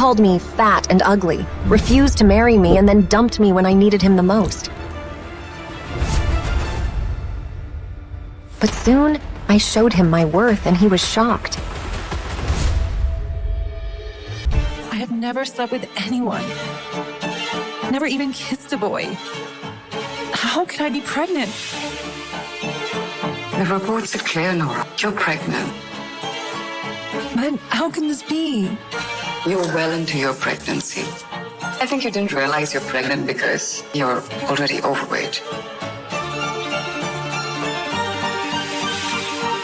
called me fat and ugly, refused to marry me, and then dumped me when I needed him the most. But soon, I showed him my worth and he was shocked. I have never slept with anyone. Never even kissed a boy. How could I be pregnant? The reports are clear, Nora. You're pregnant. But how can this be? You're well into your pregnancy. I think you didn't realize you're pregnant because you're already overweight.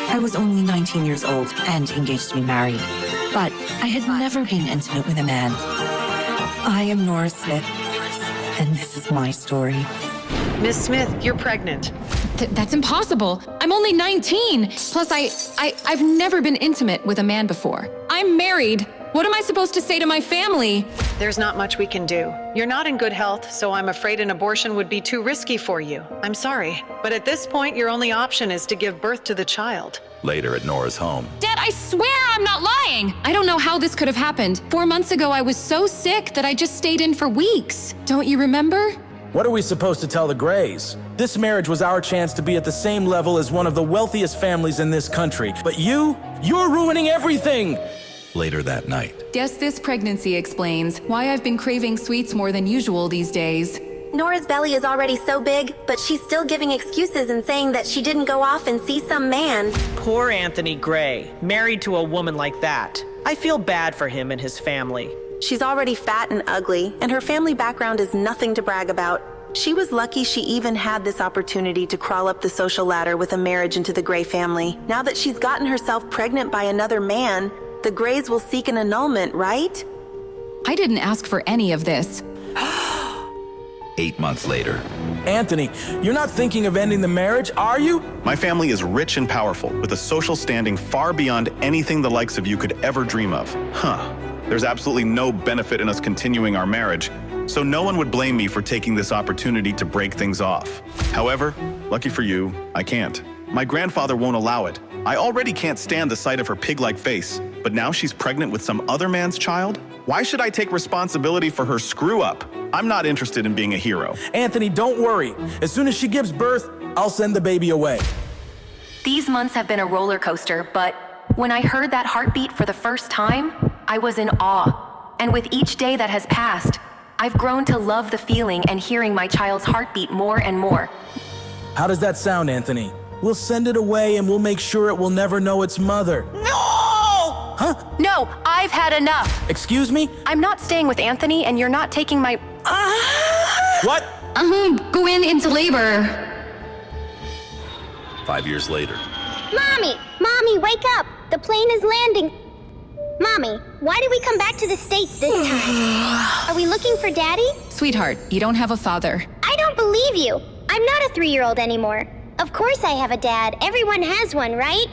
I was only 19 years old and engaged to be married, but I had never been intimate with a man. I am Nora Smith, and this is my story. Miss Smith, you're pregnant. That's impossible. I'm only 19. Plus, I've never been intimate with a man before. I'm married. What am I supposed to say to my family? There's not much we can do. You're not in good health, so I'm afraid an abortion would be too risky for you. I'm sorry. But at this point, your only option is to give birth to the child. Later at Nora's home. Dad, I swear I'm not lying. I don't know how this could have happened. 4 months ago, I was so sick that I just stayed in for weeks. Don't you remember? What are we supposed to tell the Grays? This marriage was our chance to be at the same level as one of the wealthiest families in this country. But you're ruining everything! Later that night. Guess this pregnancy explains why I've been craving sweets more than usual these days. Nora's belly is already so big, but she's still giving excuses and saying that she didn't go off and see some man. Poor Anthony Gray, married to a woman like that. I feel bad for him and his family. She's already fat and ugly, and her family background is nothing to brag about. She was lucky she even had this opportunity to crawl up the social ladder with a marriage into the Gray family. Now that she's gotten herself pregnant by another man, the Grays will seek an annulment, right? I didn't ask for any of this. 8 months later. Anthony, you're not thinking of ending the marriage, are you? My family is rich and powerful, with a social standing far beyond anything the likes of you could ever dream of. There's absolutely no benefit in us continuing our marriage, so no one would blame me for taking this opportunity to break things off. However, lucky for you, I can't. My grandfather won't allow it. I already can't stand the sight of her pig-like face, but now she's pregnant with some other man's child? Why should I take responsibility for her screw-up? I'm not interested in being a hero. Anthony, don't worry. As soon as she gives birth, I'll send the baby away. These months have been a roller coaster, but when I heard that heartbeat for the first time, I was in awe. And with each day that has passed, I've grown to love the feeling and hearing my child's heartbeat more and more. How does that sound, Anthony? We'll send it away and we'll make sure it will never know its mother. No! Huh? No, I've had enough. Excuse me? I'm not staying with Anthony and you're not taking my... What? Go into labor. 5 years later. Mommy, wake up! The plane is landing. Mommy, why did we come back to the States this time? Are we looking for Daddy? Sweetheart, you don't have a father. I don't believe you. I'm not a 3-year-old anymore. Of course I have a dad. Everyone has one, right?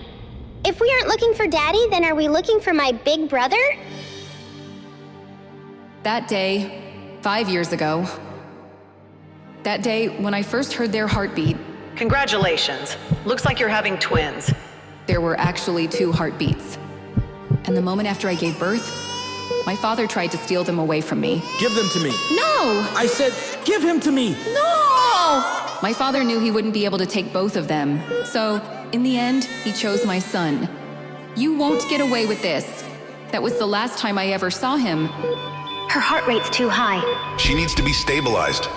If we aren't looking for Daddy, then are we looking for my big brother? That day, 5 years ago. That day when I first heard their heartbeat. Congratulations. Looks like you're having twins. There were actually 2 heartbeats. And the moment after I gave birth, my father tried to steal them away from me. Give them to me. No! I said, give him to me. No! My father knew he wouldn't be able to take both of them. So, in the end, he chose my son. You won't get away with this. That was the last time I ever saw him. Her heart rate's too high. She needs to be stabilized.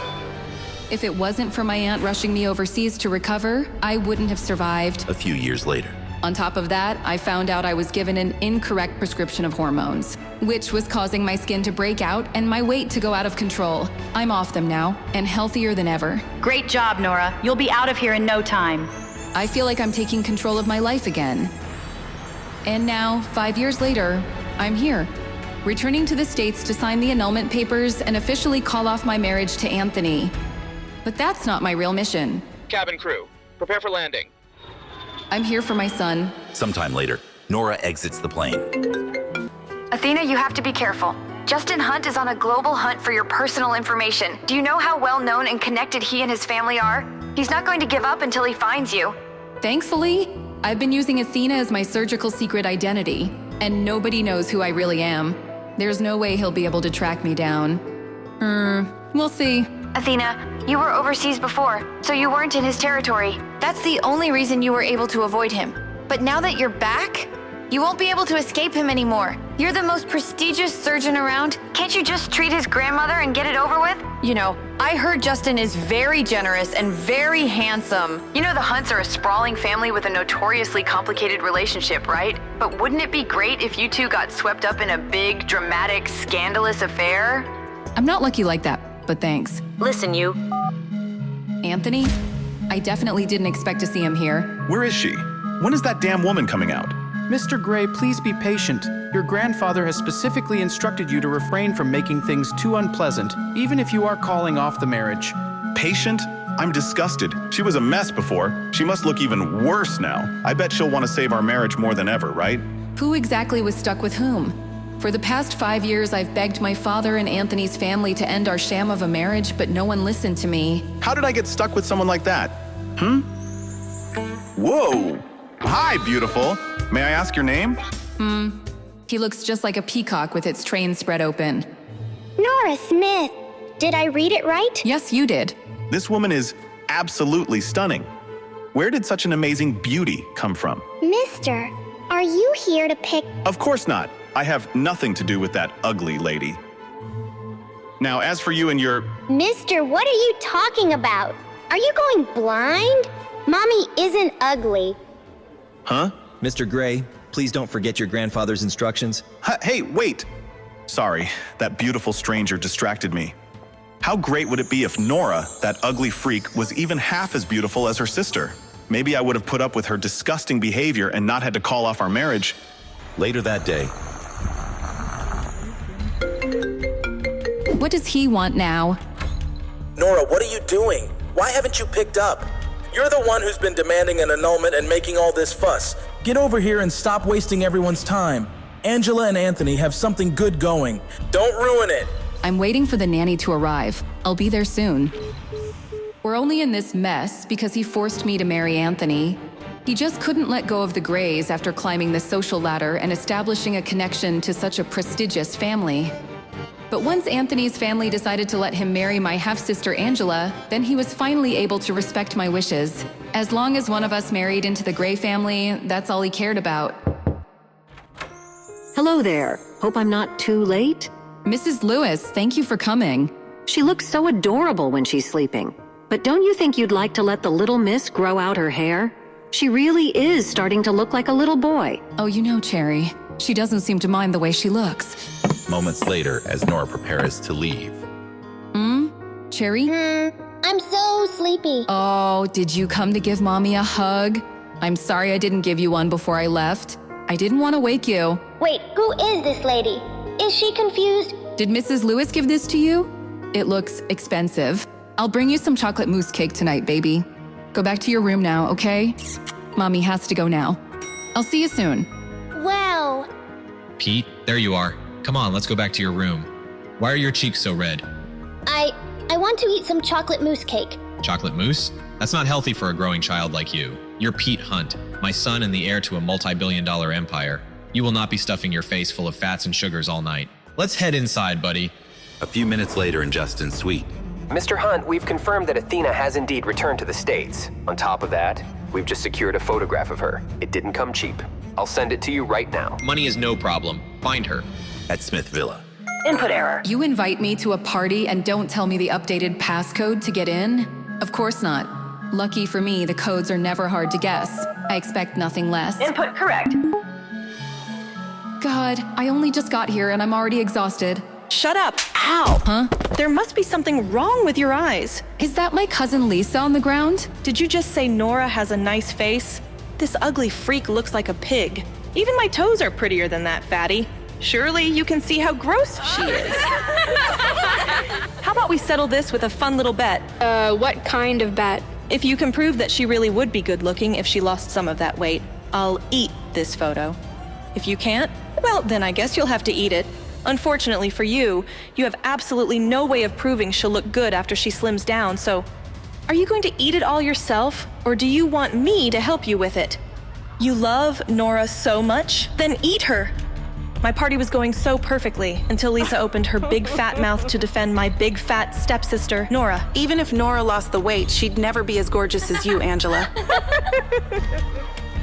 If it wasn't for my aunt rushing me overseas to recover, I wouldn't have survived. A few years later. On top of that, I found out I was given an incorrect prescription of hormones, which was causing my skin to break out and my weight to go out of control. I'm off them now, and healthier than ever. Great job, Nora. You'll be out of here in no time. I feel like I'm taking control of my life again. And now, 5 years later, I'm here, returning to the States to sign the annulment papers and officially call off my marriage to Anthony. But that's not my real mission. Cabin crew, prepare for landing. I'm here for my son. Sometime later, Nora exits the plane. Athena, you have to be careful. Justin Hunt is on a global hunt for your personal information. Do you know how well known and connected he and his family are? He's not going to give up until he finds you. Thankfully, I've been using Athena as my surgical secret identity, and nobody knows who I really am. There's no way he'll be able to track me down. We'll see. Athena, you were overseas before, so you weren't in his territory. That's the only reason you were able to avoid him. But now that you're back, you won't be able to escape him anymore. You're the most prestigious surgeon around. Can't you just treat his grandmother and get it over with? You know, I heard Justin is very generous and very handsome. You know the Hunts are a sprawling family with a notoriously complicated relationship, right? But wouldn't it be great if you two got swept up in a big, dramatic, scandalous affair? I'm not lucky like that, but thanks. Listen, you. Anthony? I definitely didn't expect to see him here. Where is she? When is that damn woman coming out? Mr. Gray, please be patient. Your grandfather has specifically instructed you to refrain from making things too unpleasant, even if you are calling off the marriage. Patient? I'm disgusted. She was a mess before. She must look even worse now. I bet she'll want to save our marriage more than ever, right? Who exactly was stuck with whom? For the past 5 years, I've begged my father and Anthony's family to end our sham of a marriage, but no one listened to me. How did I get stuck with someone like that? Whoa! Hi, beautiful. May I ask your name? He looks just like a peacock with its train spread open. Nora Smith. Did I read it right? Yes, you did. This woman is absolutely stunning. Where did such an amazing beauty come from? Mister, are you here to pick? Of course not. I have nothing to do with that ugly lady. Now, as for you and your... Mister, what are you talking about? Are you going blind? Mommy isn't ugly. Huh? Mr. Gray, please don't forget your grandfather's instructions. Hey, wait! Sorry, that beautiful stranger distracted me. How great would it be if Nora, that ugly freak, was even half as beautiful as her sister? Maybe I would have put up with her disgusting behavior and not had to call off our marriage. Later that day, What does he want now? Nora, what are you doing? Why haven't you picked up? You're the one who's been demanding an annulment and making all this fuss. Get over here and stop wasting everyone's time. Angela and Anthony have something good going. Don't ruin it. I'm waiting for the nanny to arrive. I'll be there soon. We're only in this mess because he forced me to marry Anthony. He just couldn't let go of the Grays after climbing the social ladder and establishing a connection to such a prestigious family. But once Anthony's family decided to let him marry my half-sister Angela, then he was finally able to respect my wishes. As long as one of us married into the Gray family, that's all he cared about. Hello there. Hope I'm not too late. Mrs. Lewis, thank you for coming. She looks so adorable when she's sleeping. But don't you think you'd like to let the little miss grow out her hair? She really is starting to look like a little boy. Oh, you know, Cherry, she doesn't seem to mind the way she looks. moments later as Nora prepares to leave. Cherry? I'm so sleepy. Oh, did you come to give Mommy a hug? I'm sorry I didn't give you one before I left. I didn't want to wake you. Wait, who is this lady? Is she confused? Did Mrs. Lewis give this to you? It looks expensive. I'll bring you some chocolate mousse cake tonight, baby. Go back to your room now, okay? Mommy has to go now. I'll see you soon. Wow. Pete, there you are. Come on, let's go back to your room. Why are your cheeks so red? I want to eat some chocolate mousse cake. Chocolate mousse? That's not healthy for a growing child like you. You're Pete Hunt, my son and the heir to a multi-billion-dollar empire. You will not be stuffing your face full of fats and sugars all night. Let's head inside, buddy. A few minutes later in Justin's suite. Mr. Hunt, we've confirmed that Athena has indeed returned to the States. On top of that, we've just secured a photograph of her. It didn't come cheap. I'll send it to you right now. Money is no problem. Find her. At Smith Villa. Input error. You invite me to a party and don't tell me the updated passcode to get in? Of course not. Lucky for me, the codes are never hard to guess. I expect nothing less. Input correct. God, I only just got here and I'm already exhausted. Shut up. Ow. Huh? There must be something wrong with your eyes. Is that my cousin Lisa on the ground? Did you just say Nora has a nice face? This ugly freak looks like a pig. Even my toes are prettier than that, fatty. Surely you can see how gross she is. How about we settle this with a fun little bet? What kind of bet? If you can prove that she really would be good looking if she lost some of that weight, I'll eat this photo. If you can't, well, then I guess you'll have to eat it. Unfortunately for you, you have absolutely no way of proving she'll look good after she slims down, so are you going to eat it all yourself, or do you want me to help you with it? You love Nora so much? Then eat her. My party was going so perfectly until Lisa opened her big fat mouth to defend my big fat stepsister, Nora. Even if Nora lost the weight, she'd never be as gorgeous as you, Angela.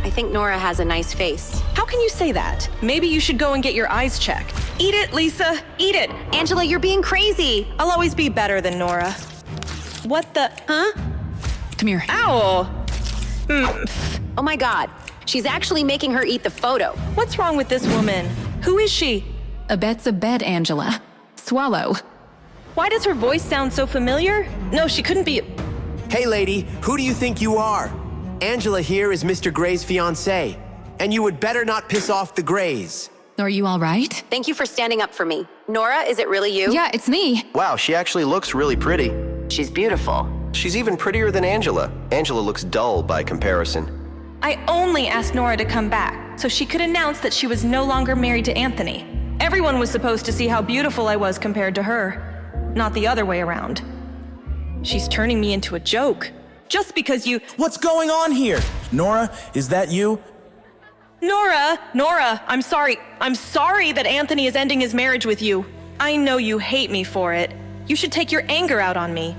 I think Nora has a nice face. How can you say that? Maybe you should go and get your eyes checked. Eat it, Lisa. Eat it. Angela, you're being crazy. I'll always be better than Nora. What the? Huh? Come here. Ow! Oh my God. She's actually making her eat the photo. What's wrong with this woman? Who is she? A bet's a bet, Angela. Swallow. Why does her voice sound so familiar? No, she couldn't be. Hey lady, who do you think you are? Angela here is Mr. Gray's fiancée, and you would better not piss off the Grays. Are you all right? Thank you for standing up for me. Nora, is it really you? Yeah, it's me. Wow, she actually looks really pretty. She's beautiful. She's even prettier than Angela. Angela looks dull by comparison. I only asked Nora to come back so she could announce that she was no longer married to Anthony. Everyone was supposed to see how beautiful I was compared to her, not the other way around. She's turning me into a joke. Just because you— What's going on here? Nora, is that you? Nora, I'm sorry. I'm sorry that Anthony is ending his marriage with you. I know you hate me for it. You should take your anger out on me.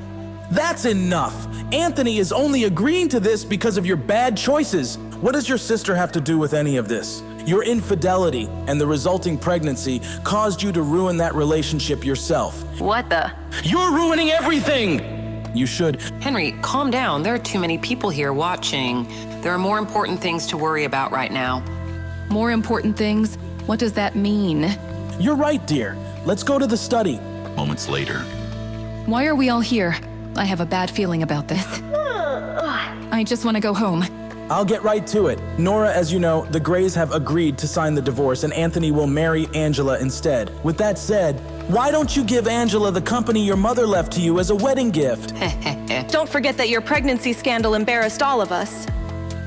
That's enough. Anthony is only agreeing to this because of your bad choices. What does your sister have to do with any of this? Your infidelity and the resulting pregnancy caused you to ruin that relationship yourself. What the? You're ruining everything! You should. Henry, calm down. There are too many people here watching. There are more important things to worry about right now. More important things? What does that mean? You're right, dear. Let's go to the study. Moments later. Why are we all here? I have a bad feeling about this. I just want to go home. I'll get right to it. Nora, as you know, the Grays have agreed to sign the divorce and Anthony will marry Angela instead. With that said, why don't you give Angela the company your mother left to you as a wedding gift? Don't forget that your pregnancy scandal embarrassed all of us.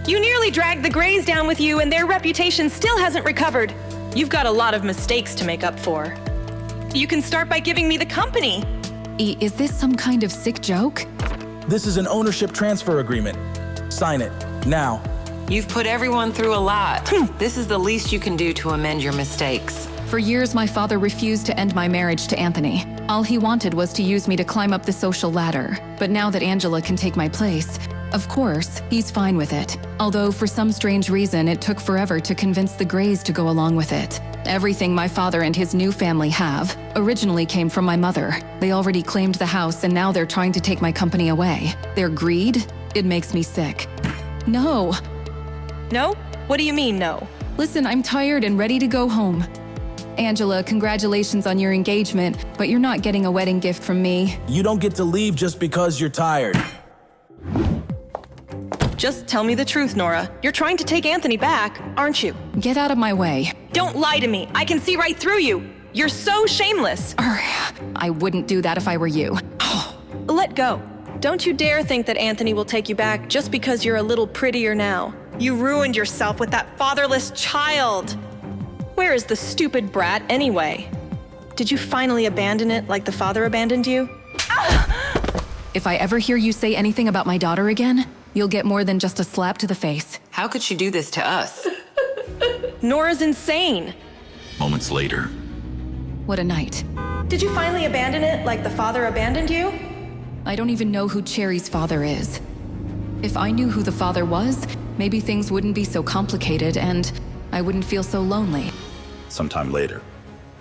You nearly dragged the Grays down with you and their reputation still hasn't recovered. You've got a lot of mistakes to make up for. You can start by giving me the company. Is this some kind of sick joke? This is an ownership transfer agreement. Sign it, now. You've put everyone through a lot. This is the least you can do to amend your mistakes. For years, my father refused to end my marriage to Anthony. All he wanted was to use me to climb up the social ladder. But now that Angela can take my place, of course, he's fine with it. Although for some strange reason, it took forever to convince the Grays to go along with it. Everything my father and his new family have originally came from my mother. They already claimed the house and now they're trying to take my company away. Their greed, it makes me sick. No. No? What do you mean, no? Listen, I'm tired and ready to go home. Angela, congratulations on your engagement, but you're not getting a wedding gift from me. You don't get to leave just because you're tired. Just tell me the truth, Nora. You're trying to take Anthony back, aren't you? Get out of my way. Don't lie to me. I can see right through you. You're so shameless. I wouldn't do that if I were you. Let go. Don't you dare think that Anthony will take you back just because you're a little prettier now. You ruined yourself with that fatherless child. Where is the stupid brat anyway? Did you finally abandon it like the father abandoned you? If I ever hear you say anything about my daughter again, you'll get more than just a slap to the face. How could she do this to us? Nora's insane. Moments later. What a night. Did you finally abandon it like the father abandoned you? I don't even know who Cherry's father is. If I knew who the father was, maybe things wouldn't be so complicated and I wouldn't feel so lonely. Sometime later.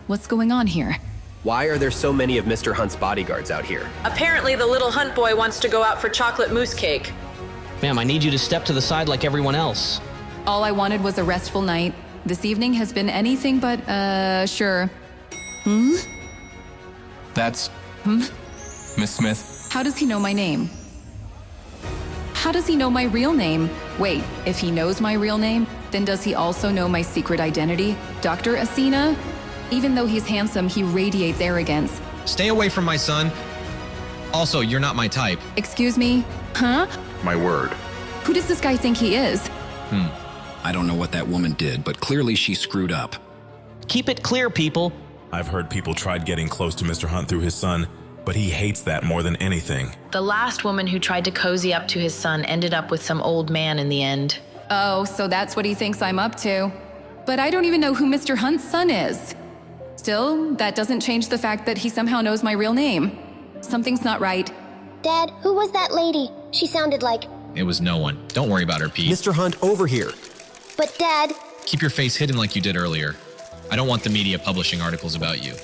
What's going on here? Why are there so many of Mr. Hunt's bodyguards out here? Apparently the little Hunt boy wants to go out for chocolate mousse cake. Ma'am, I need you to step to the side like everyone else. All I wanted was a restful night. This evening has been anything but, sure. That's... Miss Smith? How does he know my name? How does he know my real name? Wait, if he knows my real name, then does he also know my secret identity? Dr. Asina? Even though he's handsome, he radiates arrogance. Stay away from my son. Also, you're not my type. Excuse me? Huh? My word. Who does this guy think he is? I don't know what that woman did, but clearly she screwed up. Keep it clear, people. I've heard people tried getting close to Mr. Hunt through his son, but he hates that more than anything. The last woman who tried to cozy up to his son ended up with some old man in the end. Oh, so that's what he thinks I'm up to. but I don't even know who Mr. Hunt's son is. Still, that doesn't change the fact that he somehow knows my real name. Something's not right. Dad, who was that lady? She sounded like... It was no one. Don't worry about her, Pete. Mr. Hunt, over here. But Dad... Keep your face hidden like you did earlier. I don't want the media publishing articles about you.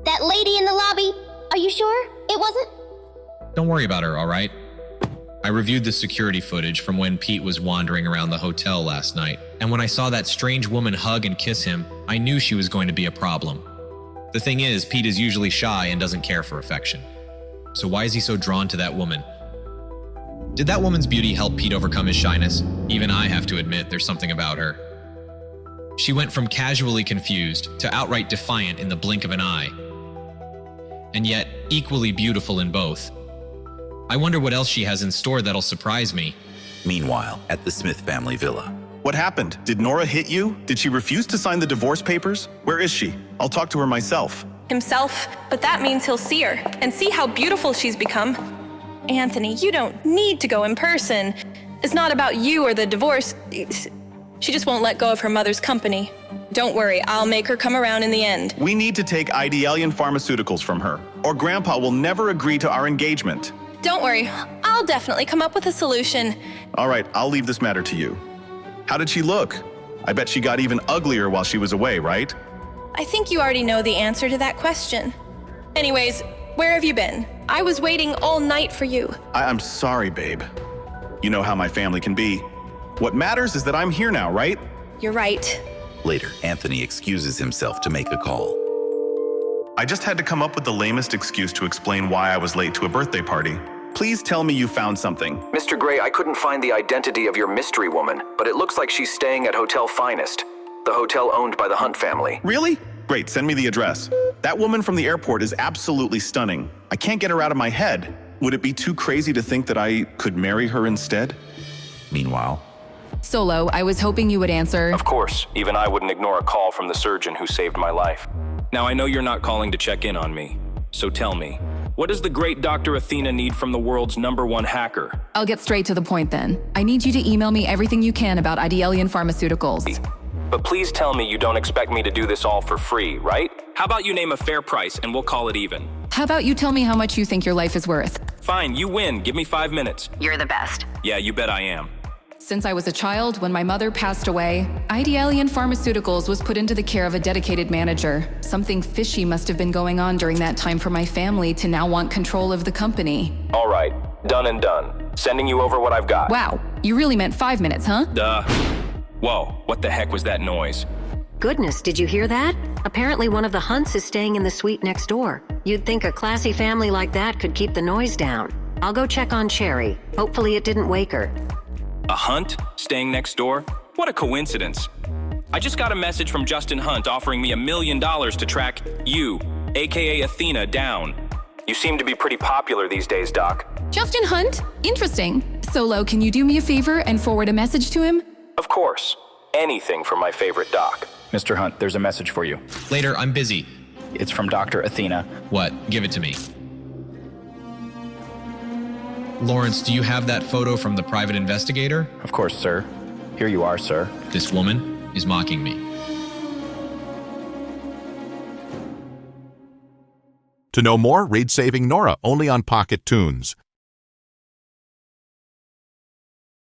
That lady in the lobby? Are you sure? It wasn't? Don't worry about her, all right? I reviewed the security footage from when Pete was wandering around the hotel last night, and when I saw that strange woman hug and kiss him, I knew she was going to be a problem. The thing is, Pete is usually shy and doesn't care for affection. So why is he so drawn to that woman? Did that woman's beauty help Pete overcome his shyness? Even I have to admit there's something about her. She went from casually confused to outright defiant in the blink of an eye. And yet, equally beautiful in both. I wonder what else she has in store that'll surprise me. Meanwhile, at the Smith family villa. What happened? Did Nora hit you? Did she refuse to sign the divorce papers? Where is she? I'll talk to her myself. Himself, but that means he'll see her and see how beautiful she's become. Anthony, you don't need to go in person. It's not about you or the divorce. She just won't let go of her mother's company. Don't worry, I'll make her come around in the end. We need to take Idealian Pharmaceuticals from her, or Grandpa will never agree to our engagement. Don't worry, I'll definitely come up with a solution. All right, I'll leave this matter to you. How did she look? I bet she got even uglier while she was away, right? I think you already know the answer to that question. Anyways, where have you been? I was waiting all night for you. I'm sorry, babe. You know how my family can be. What matters is that I'm here now, right? You're right. Later, Anthony excuses himself to make a call. I just had to come up with the lamest excuse to explain why I was late to a birthday party. Please tell me you found something. Mr. Gray, I couldn't find the identity of your mystery woman, but it looks like she's staying at Hotel Finest, the hotel owned by the Hunt family. Really? Great, send me the address. That woman from the airport is absolutely stunning. I can't get her out of my head. Would it be too crazy to think that I could marry her instead? Meanwhile, Solo, I was hoping you would answer. Of course, even I wouldn't ignore a call from the surgeon who saved my life. Now I know you're not calling to check in on me, so tell me, what does the great Dr. Athena need from the world's #1 hacker? I'll get straight to the point then. I need you to email me everything you can about Idealian Pharmaceuticals. But please tell me you don't expect me to do this all for free, right? How about you name a fair price and we'll call it even? How about you tell me how much you think your life is worth? Fine, you win. Give me 5 minutes. You're the best. Yeah, you bet I am. Since I was a child, when my mother passed away, Idealian Pharmaceuticals was put into the care of a dedicated manager. Something fishy must have been going on during that time for my family to now want control of the company. All right, done and done. Sending you over what I've got. Wow, you really meant 5 minutes, huh? Duh. Whoa, what the heck was that noise? Goodness, did you hear that? Apparently one of the Hunts is staying in the suite next door. You'd think a classy family like that could keep the noise down. I'll go check on Cherry. Hopefully it didn't wake her. A Hunt staying next door? What a coincidence. I just got a message from Justin Hunt offering me $1 million to track you, aka Athena, down. You seem to be pretty popular these days, Doc. Justin Hunt? Interesting. Solo, can you do me a favor and forward a message to him? Of course. Anything for my favorite Doc. Mr. Hunt, there's a message for you. Later, I'm busy. It's from Dr. Athena. What? Give it to me. Lawrence, do you have that photo from the private investigator? Of course, sir. Here you are, sir. This woman is mocking me. To know more, read Saving Nora only on Pocket Tunes.